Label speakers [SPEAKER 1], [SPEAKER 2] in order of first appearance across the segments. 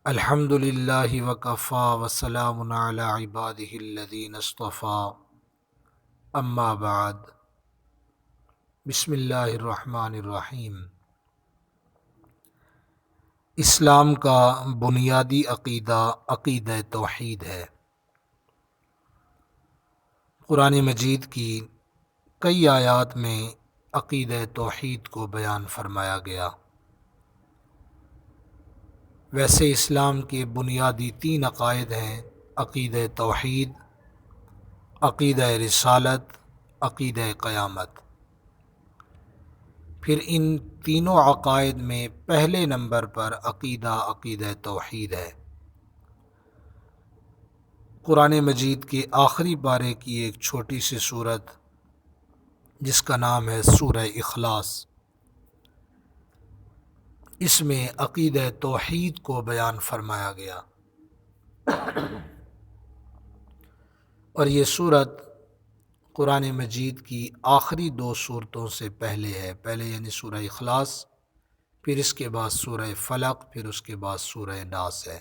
[SPEAKER 1] الحمد للہ وکفا وسلام علی عبادہ الذین اصطفیٰ اما بعد بسم اللہ الرحمن الرحیم۔ اسلام کا بنیادی عقیدہ عقیدہ توحید ہے۔ قرآن مجید کی کئی آیات میں عقیدہ توحید کو بیان فرمایا گیا۔ ویسے اسلام کے بنیادی تین عقائد ہیں: عقیدہ توحید، عقیدہ رسالت، عقیدہ قیامت۔ پھر ان تینوں عقائد میں پہلے نمبر پر عقیدہ توحید ہے۔ قرآن مجید کے آخری پارے کی ایک چھوٹی سی سورت جس کا نام ہے سورہ اخلاص، اس میں عقیدہ توحید کو بیان فرمایا گیا، اور یہ سورت قرآن مجید کی آخری دو سورتوں سے پہلے ہے۔ پہلے یعنی سورہ اخلاص، پھر اس کے بعد سورہ فلق، پھر اس کے بعد سورہ ناس ہے۔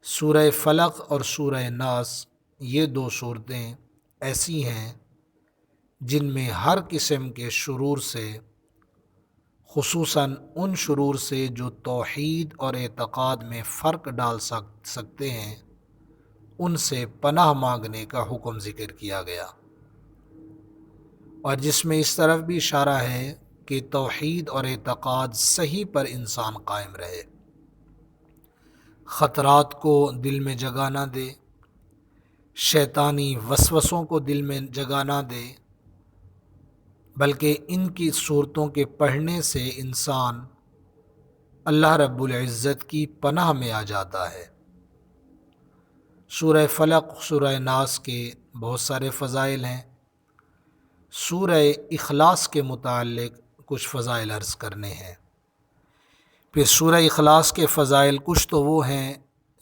[SPEAKER 1] سورہ فلق اور سورہ ناس یہ دو صورتیں ایسی ہیں جن میں ہر قسم کے شرور سے، خصوصاً ان شرور سے جو توحید اور اعتقاد میں فرق ڈال سکتے ہیں، ان سے پناہ مانگنے کا حکم ذکر کیا گیا، اور جس میں اس طرف بھی اشارہ ہے کہ توحید اور اعتقاد صحیح پر انسان قائم رہے، خطرات کو دل میں جگہ نہ دے، شیطانی وسوسوں کو دل میں جگہ نہ دے، بلکہ ان کی صورتوں کے پڑھنے سے انسان اللہ رب العزت کی پناہ میں آ جاتا ہے۔ سورہ فلق، سورہ ناس کے بہت سارے فضائل ہیں۔ سورہ اخلاص کے متعلق کچھ فضائل عرض کرنے ہیں۔ پھر سورہ اخلاص کے فضائل کچھ تو وہ ہیں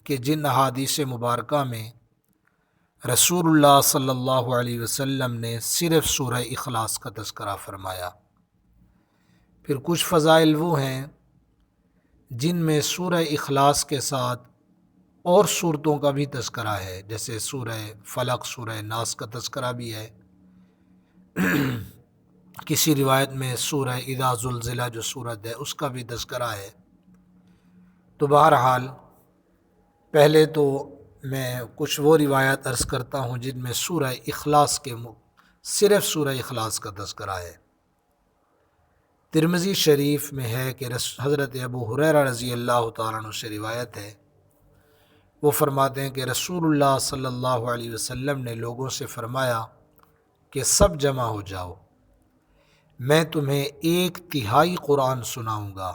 [SPEAKER 1] کہ جن احادیث مبارکہ میں رسول اللہ صلی اللہ علیہ وسلم نے صرف سورہ اخلاص کا تذکرہ فرمایا۔ پھر کچھ فضائل وہ ہیں جن میں سورہ اخلاص کے ساتھ اور صورتوں کا بھی تذکرہ ہے، جیسے سورہ فلق، سورہ ناس کا تذکرہ بھی ہے۔ کسی روایت میں سورہ اذا زلزلہ جو سورت ہے اس کا بھی تذکرہ ہے۔ تو بہرحال پہلے تو میں کچھ وہ روایات عرض کرتا ہوں جن میں سورہ اخلاص کے صرف سورہ اخلاص کا تذکرہ ہے۔ ترمذی شریف میں ہے کہ حضرت ابو ہریرہ رضی اللہ تعالیٰ عنہ سے روایت ہے، وہ فرماتے ہیں کہ رسول اللہ صلی اللہ علیہ وسلم نے لوگوں سے فرمایا کہ سب جمع ہو جاؤ، میں تمہیں 1/3 قرآن سناؤں گا۔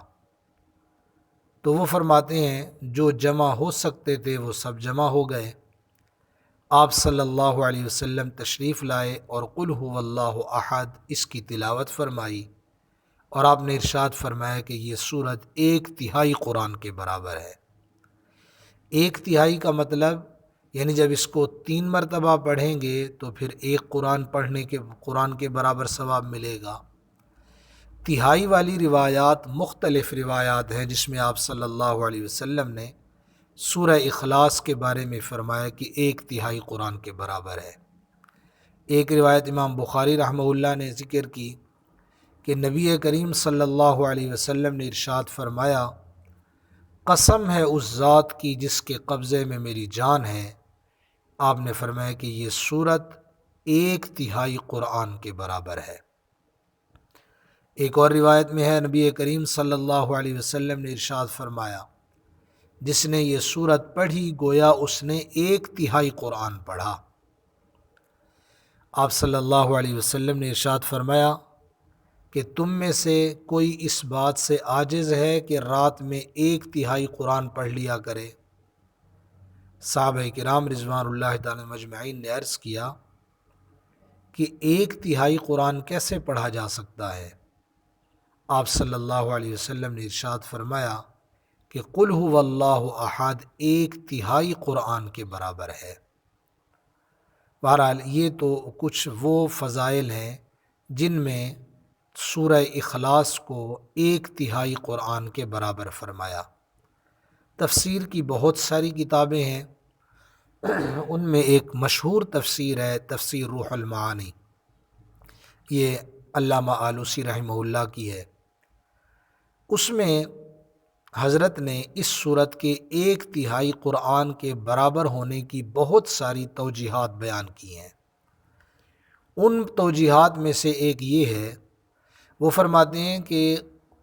[SPEAKER 1] تو وہ فرماتے ہیں جو جمع ہو سکتے تھے وہ سب جمع ہو گئے۔ آپ صلی اللہ علیہ وسلم تشریف لائے اور قل هو اللہ احد اس کی تلاوت فرمائی، اور آپ نے ارشاد فرمایا کہ یہ سورت 1/3 قرآن کے برابر ہے۔ 1/3 کا مطلب یعنی جب اس کو 3 مرتبہ پڑھیں گے تو پھر ایک قرآن کے برابر ثواب ملے گا۔ تہائی والی روایات مختلف روایات ہیں جس میں آپ صلی اللہ علیہ وسلم نے سورہ اخلاص کے بارے میں فرمایا کہ 1/3 قرآن کے برابر ہے۔ ایک روایت امام بخاری رحمہ اللہ نے ذکر کی کہ نبی کریم صلی اللہ علیہ وسلم نے ارشاد فرمایا، قسم ہے اس ذات کی جس کے قبضے میں میری جان ہے، آپ نے فرمایا کہ یہ سورت 1/3 قرآن کے برابر ہے۔ ایک اور روایت میں ہے نبی کریم صلی اللہ علیہ وسلم نے ارشاد فرمایا، جس نے یہ سورت پڑھی گویا اس نے 1/3 قرآن پڑھا۔ آپ صلی اللہ علیہ وسلم نے ارشاد فرمایا کہ تم میں سے کوئی اس بات سے عاجز ہے کہ رات میں 1/3 قرآن پڑھ لیا کرے؟ صحابہ کرام رضوان اللہ تعالی مجمعین نے عرض کیا کہ 1/3 قرآن کیسے پڑھا جا سکتا ہے؟ آپ صلی اللہ علیہ وسلم نے ارشاد فرمایا کہ قل هو اللہ احد 1/3 قرآن کے برابر ہے۔ بہرحال یہ تو کچھ وہ فضائل ہیں جن میں سورہ اخلاص کو 1/3 قرآن کے برابر فرمایا۔ تفسیر کی بہت ساری کتابیں ہیں، ان میں ایک مشہور تفسیر ہے تفسیر روح المعانی، یہ علامہ آلوسی رحمہ اللہ کی ہے۔ اس میں حضرت نے اس صورت کے 1/3 قرآن کے برابر ہونے کی بہت ساری توجیحات بیان کی ہیں۔ ان توجیحات میں سے ایک یہ ہے، وہ فرماتے ہیں کہ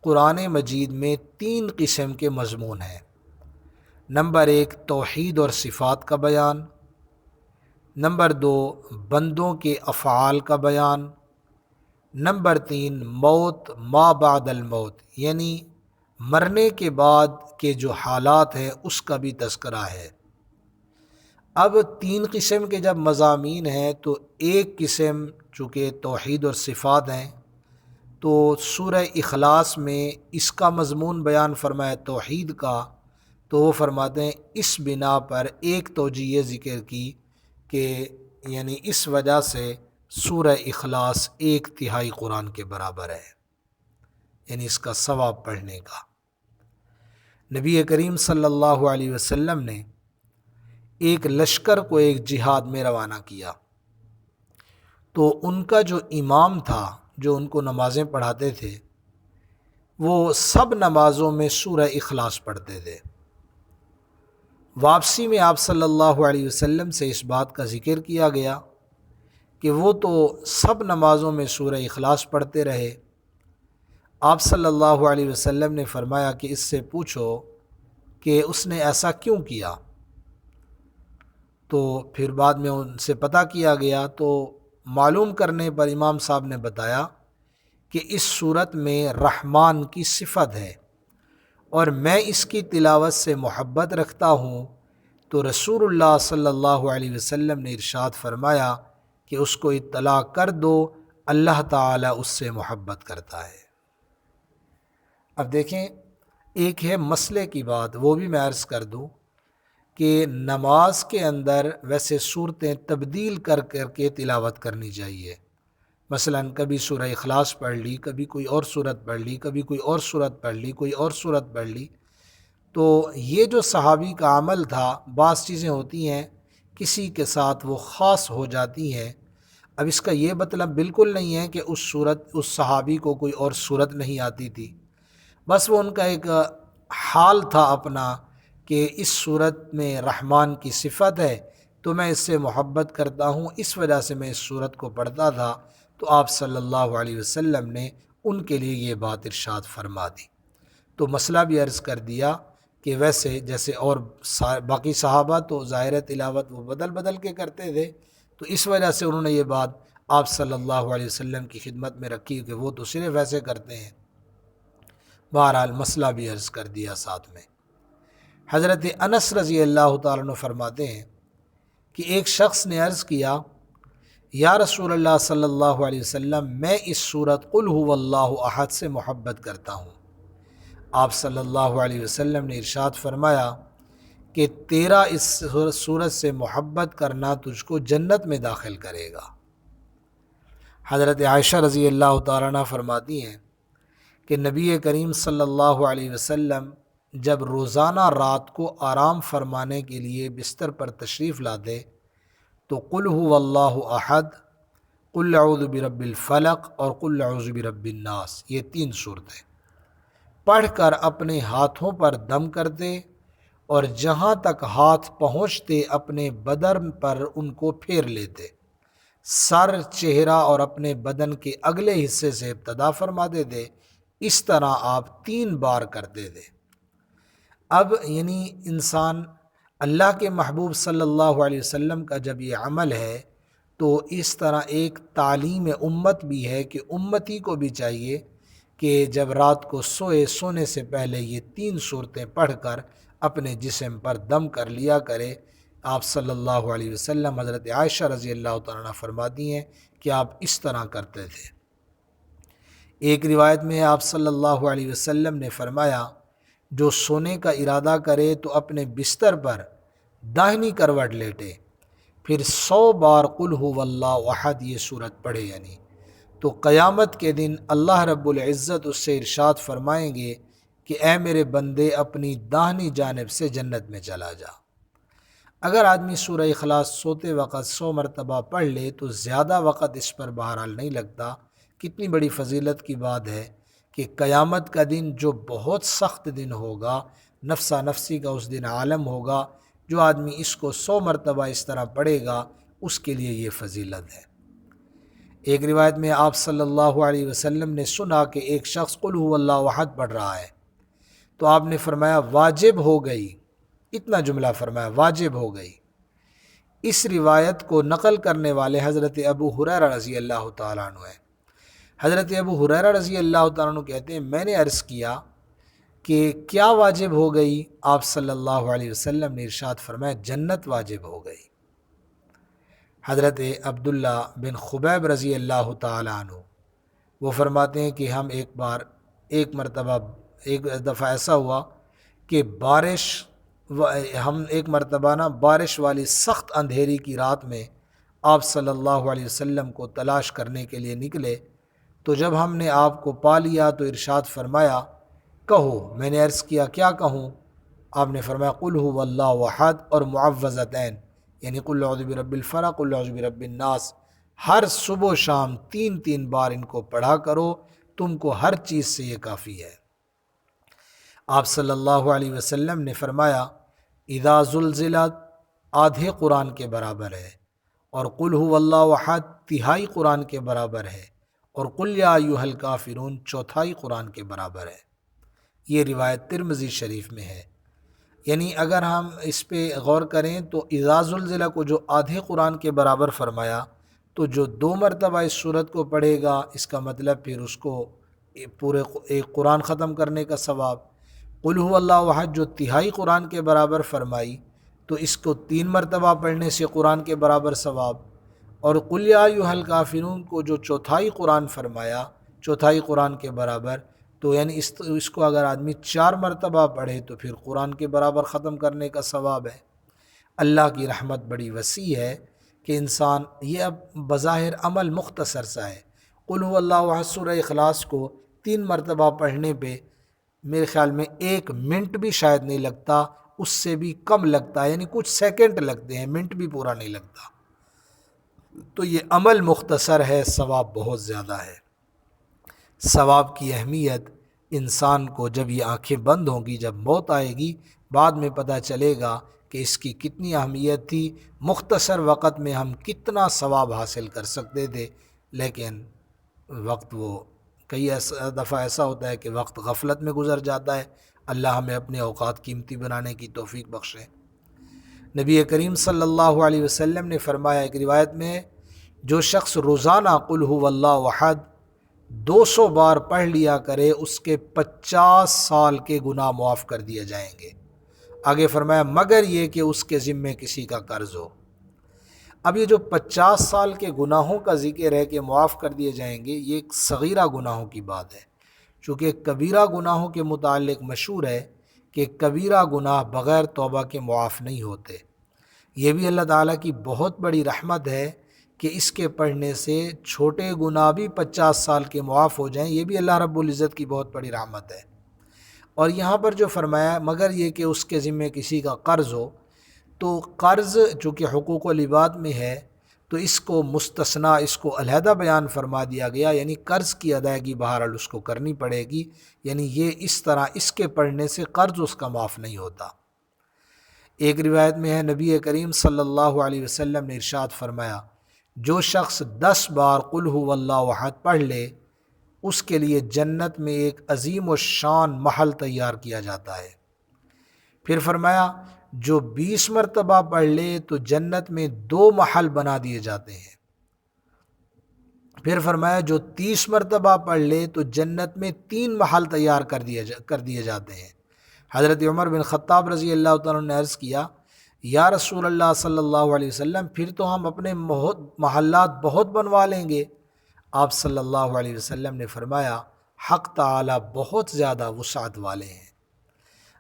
[SPEAKER 1] قرآن مجید میں 3 قسم کے مضمون ہیں۔ نمبر 1 توحید اور صفات کا بیان، نمبر 2 بندوں کے افعال کا بیان، نمبر 3 موت ما بعد الموت، یعنی مرنے کے بعد کے جو حالات ہیں اس کا بھی تذکرہ ہے۔ اب 3 قسم کے جب مضامین ہیں تو ایک قسم چونکہ توحید اور صفات ہیں، تو سورہ اخلاص میں اس کا مضمون بیان فرمایا توحید کا، تو وہ فرماتے ہیں اس بنا پر ایک توجیہ ذکر کی کہ یعنی اس وجہ سے سورہ اخلاص 1/3 قرآن کے برابر ہے، یعنی اس کا ثواب پڑھنے کا۔ نبی کریم صلی اللہ علیہ وسلم نے ایک لشکر کو ایک جہاد میں روانہ کیا، تو ان کا جو امام تھا جو ان کو نمازیں پڑھاتے تھے، وہ سب نمازوں میں سورہ اخلاص پڑھتے تھے۔ واپسی میں آپ صلی اللہ علیہ وسلم سے اس بات کا ذکر کیا گیا کہ وہ تو سب نمازوں میں سورہ اخلاص پڑھتے رہے۔ آپ صلی اللہ علیہ وسلم نے فرمایا کہ اس سے پوچھو کہ اس نے ایسا کیوں کیا۔ تو پھر بعد میں ان سے پتہ کیا گیا، تو معلوم کرنے پر امام صاحب نے بتایا کہ اس صورت میں رحمان کی صفت ہے، اور میں اس کی تلاوت سے محبت رکھتا ہوں، تو رسول اللہ صلی اللہ علیہ وسلم نے ارشاد فرمایا کہ اس کو اطلاع کر دو، اللہ تعالیٰ اس سے محبت کرتا ہے۔ اب دیکھیں، ایک ہے مسئلے کی بات، وہ بھی میں عرض کر دوں کہ نماز کے اندر ویسے صورتیں تبدیل کر کے تلاوت کرنی چاہیے۔ مثلا کبھی سورہ اخلاص پڑھ لی، کبھی کوئی اور صورت پڑھ لی، کبھی کوئی اور صورت پڑھ لی، کوئی اور صورت پڑھ لی۔ تو یہ جو صحابی کا عمل تھا، بعض چیزیں ہوتی ہیں کسی کے ساتھ وہ خاص ہو جاتی ہیں۔ اب اس کا یہ مطلب بالکل نہیں ہے کہ اس صحابی کو کوئی اور صورت نہیں آتی تھی، بس وہ ان کا ایک حال تھا اپنا کہ اس صورت میں رحمان کی صفت ہے، تو میں اس سے محبت کرتا ہوں، اس وجہ سے میں اس صورت کو پڑھتا تھا۔ تو آپ صلی اللہ علیہ وسلم نے ان کے لیے یہ بات ارشاد فرما دی۔ تو مسئلہ بھی عرض کر دیا کہ ویسے جیسے اور باقی صحابہ تو ظاہر تلاوت وہ بدل بدل کے کرتے تھے، تو اس وجہ سے انہوں نے یہ بات آپ صلی اللہ علیہ وسلم کی خدمت میں رکھی کہ وہ تو صرف ایسے کرتے ہیں۔ بہرحال مسئلہ بھی عرض کر دیا ساتھ میں۔ حضرت انس رضی اللہ تعالیٰ عنہ فرماتے ہیں کہ ایک شخص نے عرض کیا، یا رسول اللہ صلی اللہ علیہ وسلم، میں اس سورت قل هو اللہ احد سے محبت کرتا ہوں۔ آپ صلی اللہ علیہ وسلم نے ارشاد فرمایا کہ تیرا اس سورت سے محبت کرنا تجھ کو جنت میں داخل کرے گا۔ حضرت عائشہ رضی اللہ تعالیٰ عنہ فرماتی ہیں کہ نبی کریم صلی اللہ علیہ وسلم جب روزانہ رات کو آرام فرمانے کے لیے بستر پر تشریف لاتے تو قل هو اللہ احد، قل اعوذ برب الفلق اور قل اعوذ برب الناس، یہ 3 صورتیں پڑھ کر اپنے ہاتھوں پر دم کرتے، اور جہاں تک ہاتھ پہنچتے اپنے بدن پر ان کو پھیر لیتے، سر، چہرہ اور اپنے بدن کے اگلے حصے سے ابتدا فرماتے تھے۔ اس طرح آپ 3 بار کرتے تھے۔ اب یعنی انسان اللہ کے محبوب صلی اللہ علیہ وسلم کا جب یہ عمل ہے، تو اس طرح ایک تعلیم امت بھی ہے کہ امتی کو بھی چاہیے کہ جب رات کو سونے سے پہلے یہ 3 صورتیں پڑھ کر اپنے جسم پر دم کر لیا کرے۔ آپ صلی اللہ علیہ وسلم، حضرت عائشہ رضی اللہ تعالیٰ عنہ فرماتی ہیں کہ آپ اس طرح کرتے تھے۔ ایک روایت میں آپ صلی اللہ علیہ وسلم نے فرمایا، جو سونے کا ارادہ کرے تو اپنے بستر پر داہنی کروٹ لیٹے، پھر 100 بار قل هو اللہ احد یہ صورت پڑھے، یعنی تو قیامت کے دن اللہ رب العزت اس سے ارشاد فرمائیں گے کہ اے میرے بندے اپنی داہنی جانب سے جنت میں چلا جا۔ اگر آدمی سورہ اخلاص سوتے وقت 100 مرتبہ پڑھ لے تو زیادہ وقت اس پر بہرحال نہیں لگتا۔ کتنی بڑی فضیلت کی بات ہے کہ قیامت کا دن جو بہت سخت دن ہوگا، نفسا نفسی کا اس دن عالم ہوگا، جو آدمی اس کو 100 مرتبہ اس طرح پڑھے گا اس کے لیے یہ فضیلت ہے۔ ایک روایت میں آپ صلی اللہ علیہ وسلم نے سنا کہ ایک شخص قل هو اللہ احد پڑھ رہا ہے، تو آپ نے فرمایا واجب ہو گئی، اتنا جملہ فرمایا واجب ہو گئی۔ اس روایت کو نقل کرنے والے حضرت ابو ہریرہ رضی اللہ تعالیٰ عنہ ہیں۔ حضرت ابو ہریرہ رضی اللہ تعالیٰ عنہ کہتے ہیں میں نے عرض کیا کہ کیا واجب ہو گئی؟ آپ صلی اللہ علیہ وسلم نے ارشاد فرمایا جنت واجب ہو گئی۔ حضرت عبداللہ بن خبیب رضی اللہ تعالیٰ عنہ وہ فرماتے ہیں کہ ہم ایک دفعہ ایسا ہوا کہ ہم ایک مرتبہ بارش والی سخت اندھیری کی رات میں آپ صلی اللہ علیہ وسلم کو تلاش کرنے کے لیے نکلے، تو جب ہم نے آپ کو پا لیا تو ارشاد فرمایا کہو۔ میں نے عرض کیا کیا کہوں؟ آپ نے فرمایا قل هو اللہ احد اور معوذتین، یعنی قل اعوذ برب الفلق قل اعوذ برب الناس، ہر صبح و شام 3 بار ان کو پڑھا کرو، تم کو ہر چیز سے یہ کافی ہے۔ آپ صلی اللہ علیہ وسلم نے فرمایا اذا زلزلت آدھے قرآن کے برابر ہے، اور قل هو اللہ احد تہائی قرآن کے برابر ہے، اور قل یا ایھا الکافرون چوتھائی قرآن کے برابر ہے۔ یہ روایت ترمذی شریف میں ہے۔ یعنی اگر ہم اس پہ غور کریں تو اذا زلزلہ کو جو آدھے قرآن کے برابر فرمایا، تو جو 2 مرتبہ اس صورت کو پڑھے گا اس کا مطلب پھر اس کو پورے ایک قرآن ختم کرنے کا ثواب۔ قل هو اللہ احد جو تہائی قرآن کے برابر فرمائی تو اس کو 3 مرتبہ پڑھنے سے قرآن کے برابر ثواب، اور قل یا ایھا الکافرون کو جو چوتھائی قرآن فرمایا، چوتھائی قرآن کے برابر، تو یعنی اس کو اگر آدمی 4 مرتبہ پڑھے تو پھر قرآن کے برابر ختم کرنے کا ثواب ہے۔ اللہ کی رحمت بڑی وسیع ہے کہ انسان یہ اب بظاہر عمل مختصر سا ہے۔ قل هو اللہ احد سورہ اخلاص کو 3 مرتبہ پڑھنے پہ میرے خیال میں 1 منٹ بھی شاید نہیں لگتا، اس سے بھی کم لگتا ہے، یعنی کچھ سیکنڈ لگتے ہیں، منٹ بھی پورا نہیں لگتا۔ تو یہ عمل مختصر ہے، ثواب بہت زیادہ ہے۔ ثواب کی اہمیت انسان کو جب یہ آنکھیں بند ہوں گی، جب موت آئے گی، بعد میں پتہ چلے گا کہ اس کی کتنی اہمیت تھی، مختصر وقت میں ہم کتنا ثواب حاصل کر سکتے تھے، لیکن وقت وہ کئی دفعہ ایسا ہوتا ہے کہ وقت غفلت میں گزر جاتا ہے۔ اللہ ہمیں اپنے اوقات قیمتی بنانے کی توفیق بخشے۔ نبی کریم صلی اللہ علیہ وسلم نے فرمایا ایک روایت میں، جو شخص روزانہ قل هو اللہ احد 200 بار پڑھ لیا کرے اس کے 50 سال کے گناہ معاف کر دیے جائیں گے۔ آگے فرمایا مگر یہ کہ اس کے ذمے کسی کا قرض ہو۔ اب یہ جو 50 سال کے گناہوں کا ذکر ہے کہ معاف کر دیے جائیں گے، یہ ایک صغیرہ گناہوں کی بات ہے، چونکہ کبیرہ گناہوں کے متعلق مشہور ہے کہ کبیرہ گناہ بغیر توبہ کے معاف نہیں ہوتے۔ یہ بھی اللہ تعالیٰ کی بہت بڑی رحمت ہے کہ اس کے پڑھنے سے چھوٹے گناہ بھی 50 سال کے معاف ہو جائیں، یہ بھی اللہ رب العزت کی بہت بڑی رحمت ہے۔ اور یہاں پر جو فرمایا مگر یہ کہ اس کے ذمے کسی کا قرض ہو، تو قرض چونکہ حقوق العباد میں ہے تو اس کو مستثنا، اس کو علیحدہ بیان فرما دیا گیا، یعنی قرض کی ادائیگی بہرحال اس کو کرنی پڑے گی، یعنی یہ اس طرح اس کے پڑھنے سے قرض اس کا معاف نہیں ہوتا۔ ایک روایت میں ہے نبی کریم صلی اللہ علیہ وسلم نے ارشاد فرمایا جو شخص 10 بار قل هو اللہ احد پڑھ لے اس کے لیے جنت میں ایک عظیم و شان محل تیار کیا جاتا ہے۔ پھر فرمایا جو 20 مرتبہ پڑھ لے تو جنت میں 2 محل بنا دیے جاتے ہیں۔ پھر فرمایا جو 30 مرتبہ پڑھ لے تو جنت میں 3 محل تیار کر دیے جاتے ہیں۔ حضرت عمر بن خطاب رضی اللہ تعالیٰ نے عرض کیا یا رسول اللہ صلی اللہ علیہ وسلم پھر تو ہم اپنے محلات بہت بنوا لیں گے۔ آپ صلی اللہ علیہ وسلم نے فرمایا حق تعالی بہت زیادہ وسعت والے ہیں۔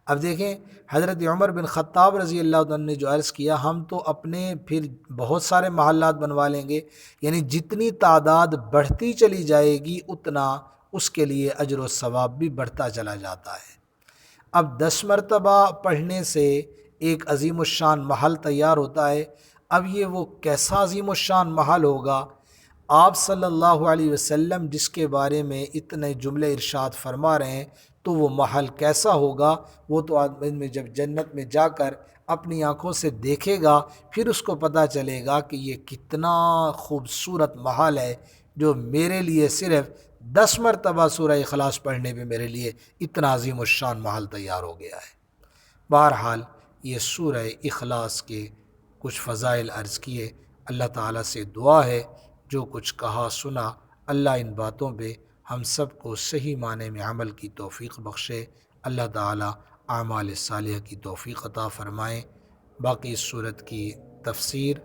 [SPEAKER 1] اب دیکھیں حضرت عمر بن خطاب رضی اللہ عنہ نے جو عرض کیا ہم تو اپنے پھر بہت سارے محلات بنوا لیں گے، یعنی جتنی تعداد بڑھتی چلی جائے گی اتنا اس کے لیے اجر و ثواب بھی بڑھتا چلا جاتا ہے۔ اب 10 مرتبہ پڑھنے سے ایک عظیم الشان محل تیار ہوتا ہے۔ اب یہ وہ کیسا عظیم الشان محل ہوگا؟ آپ صلی اللہ علیہ وسلم جس کے بارے میں اتنے جملے ارشاد فرما رہے ہیں، تو وہ محل کیسا ہوگا وہ تو آدمی میں جب جنت میں جا کر اپنی آنکھوں سے دیکھے گا پھر اس کو پتہ چلے گا کہ یہ کتنا خوبصورت محل ہے، جو میرے لیے صرف 10 مرتبہ سورہ اخلاص پڑھنے پہ میرے لیے اتنا عظیم الشان محل تیار ہو گیا ہے۔ بہرحال یہ سورہ اخلاص کے کچھ فضائل عرض کیے۔ اللہ تعالیٰ سے دعا ہے جو کچھ کہا سنا اللہ ان باتوں پہ ہم سب کو صحیح معنی میں عمل کی توفیق بخشے۔ اللہ تعالیٰ اعمال صالحہ کی توفیق عطا فرمائیں۔ باقی اس صورت کی تفسیر،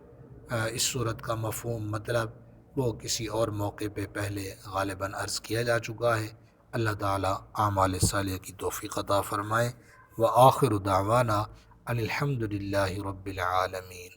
[SPEAKER 1] اس صورت کا مفہوم مطلب وہ کسی اور موقع پہ پہلے غالباً عرض کیا جا چکا ہے۔ اللہ تعالیٰ اعمال صالحہ کی توفیق عطا فرمائے۔ وآخر دعوانا ان الحمد للہ رب العالمین۔